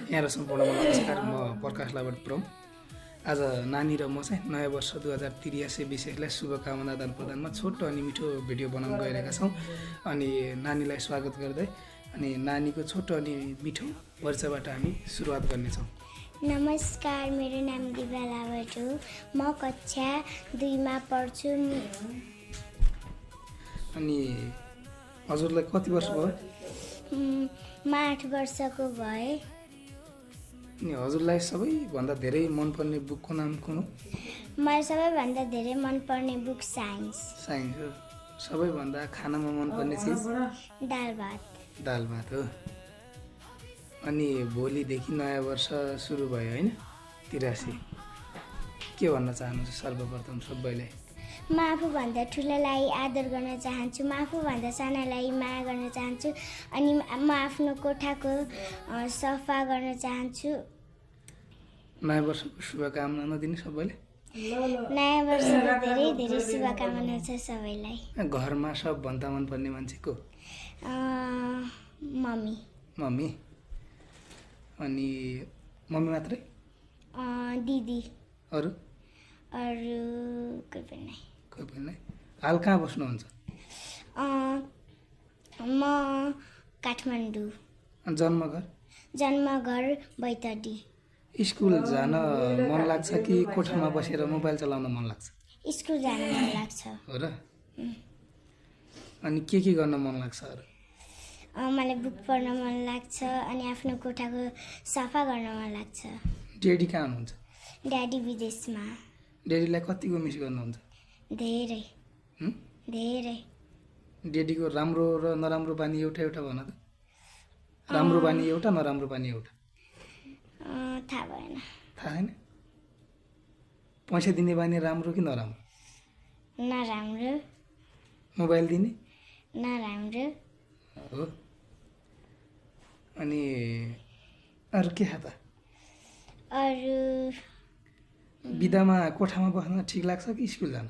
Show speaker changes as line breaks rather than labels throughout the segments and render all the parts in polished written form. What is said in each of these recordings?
यहाँ सम्पूर्ण नमस्कार। म प्रकाश लाबाट प्रम। आज नानी र म चाहिँ नयाँ वर्ष 2083 विशेषलाई शुभकामना आदान प्रदानमा छोटो अनि मिठो भिडियो बनाउन गइरहेका छौँ। अनि नानीलाई स्वागत गर्दै अनि नानीको छोटो अनि मिठो परिचयबाट हामी सुरुवात गर्नेछौँ।
नमस्कार, मेरो नाम दिव्या लाबाट हो। म कक्षा 2 मा पढ्छु।
अनि हजुरलाई कति वर्ष भयो?
म 8 वर्षको भएँ।
अनि हजुरलाई सबैभन्दा धेरै मनपर्ने बुकको नाम कुन हो?
मलाई सबैभन्दा धेरै मनपर्ने बुक साइन्स
हो। सबैभन्दा खानामा मनपर्ने चिज?
दाल भात
हो। अनि भोलिदेखि नयाँ वर्ष सुरु भयो होइन? 83। के भन्न चाहनुहुन्छ सर्वप्रथम सबैलाई?
म आफूभन्दा ठुलालाई आदर गर्न चाहन्छु। म आफूभन्दा सानालाई माया गर्न चाहन्छु। अनि म आफ्नो कोठाको सफा गर्न चाहन्छु।
नयाँ वर्षको शुभकामना नदिने सबैले?
नयाँ वर्षको धेरै धेरै शुभकामना छ सबैलाई।
घरमा सबभन्दा मनपर्ने मान्छे को? मम्मी। अनि मम्मी मात्रै?
दिदी।
अरू
कोही पनि
नै। हाल कहाँ बस्नुहुन्छ?
म काठमाडौँ। जन्मघर बैतडी।
स्कुल जान मन लाग्छ कि कोठामा बसेर मोबाइल चलाउन मन लाग्छ?
स्कुल जान मन लाग्छ।
हो र? अनि के गर्न मन लाग्छ अरू?
मलाई बुक पढ्न मन लाग्छ अनि आफ्नो कोठाको सफा गर्न मन लाग्छ।
ड्याडी कहाँ हुनुहुन्छ?
ड्याडी विदेशमा।
ड्याडीलाई कतिको मिस गर्नुहुन्छ?
धेरै।
ड्याडीको राम्रो र नराम्रो बानी एउटा भन त। राम्रो बानी एउटा, नराम्रो बानी एउटा?
थाहा भएन।
थाहा छैन? पैसा दिने बानी राम्रो कि नराम्रो?
नराम्रो।
मोबाइल दिने?
नराम्रो।
हो। अनि अरू के खाता?
अरू
बिदामा कोठामा बस्न ठिक लाग्छ कि स्कुल जान?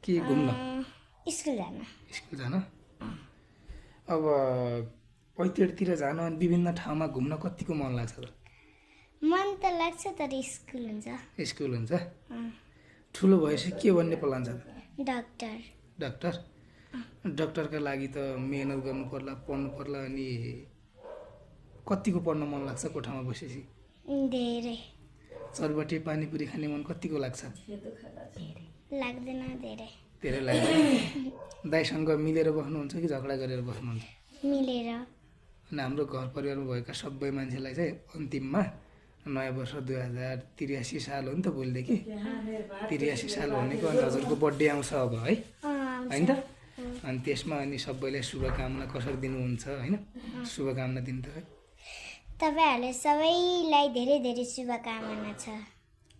कि घुम्न?
स्कुल जान।
अब पैतेरतिर जान अनि विभिन्न ठाउँमा घुम्न कतिको मन लाग्छ त?
मन त लाग्छ तर स्कुल हुन्छ।
ठुलो भएपछि के बन्ने प्लान छ?
डाक्टर।
डाक्टरका लागि त मेहनत गर्नु पर्ला, पढ्नु पर्ला। अनि कतिको पढ्न मन लाग्छ कोठामा बसेपछि?
धेरै।
चरबटे पानीपुरी खाने मन कतिको लाग्छ?
लाग्दैन।
धेरै लाग्दैन। दाइसँग मिलेर बस्नुहुन्छ कि झगडा गरेर बस्नुहुन्छ?
मिलेर।
अनि हाम्रो घर परिवारमा भएका सबै मान्छेलाई चाहिँ अन्तिममा नयाँ वर्ष 2083 साल हो नि त भोलिदेखि। 83 साल भनेको अनि हजुरको बर्थडे आउँछ अब है? होइन त? अनि त्यसमा अनि सबैलाई शुभकामना कसरी दिनुहुन्छ होइन? शुभकामना दिनु त है।
तपाईँहरूले सबैलाई धेरै धेरै शुभकामना छ।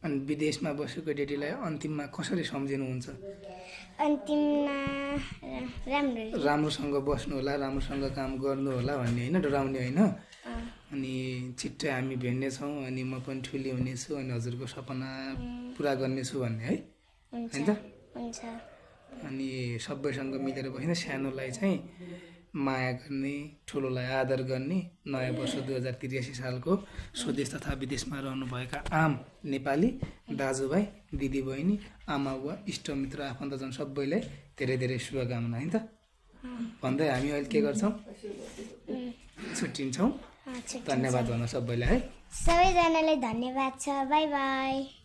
अनि विदेशमा बसेको ड्याडीलाई अन्तिममा कसरी सम्झिनुहुन्छ?
अन्तिममा
राम्रोसँग बस्नु होला, राम्रोसँग काम गर्नु होला भन्ने होइन, डराउने होइन। अनि छिट्टै हामी भेट्नेछौँ अनि म पनि ठुली हुनेछु अनि हजुरको सपना पुरा गर्नेछु भन्ने है? होइन त? अनि सबैसँग मिलेर बस्ने, सानोलाई चाहिँ माया गर्ने, ठुलोलाई आदर गर्ने। नयाँ वर्ष 2083 सालको स्वदेश तथा विदेशमा रहनुभएका आम नेपाली दाजुभाइ, दिदीबहिनी, आमा बुवा, इष्टमित्र, आफन्तजन सबैलाई धेरै धेरै शुभकामना होइन त? भन्दै हामी अहिले के गर्छौँ? छुट्टिन्छौँ। धन्यवाद भन सबैलाई है।
सबैजनालाई धन्यवाद छ। By by.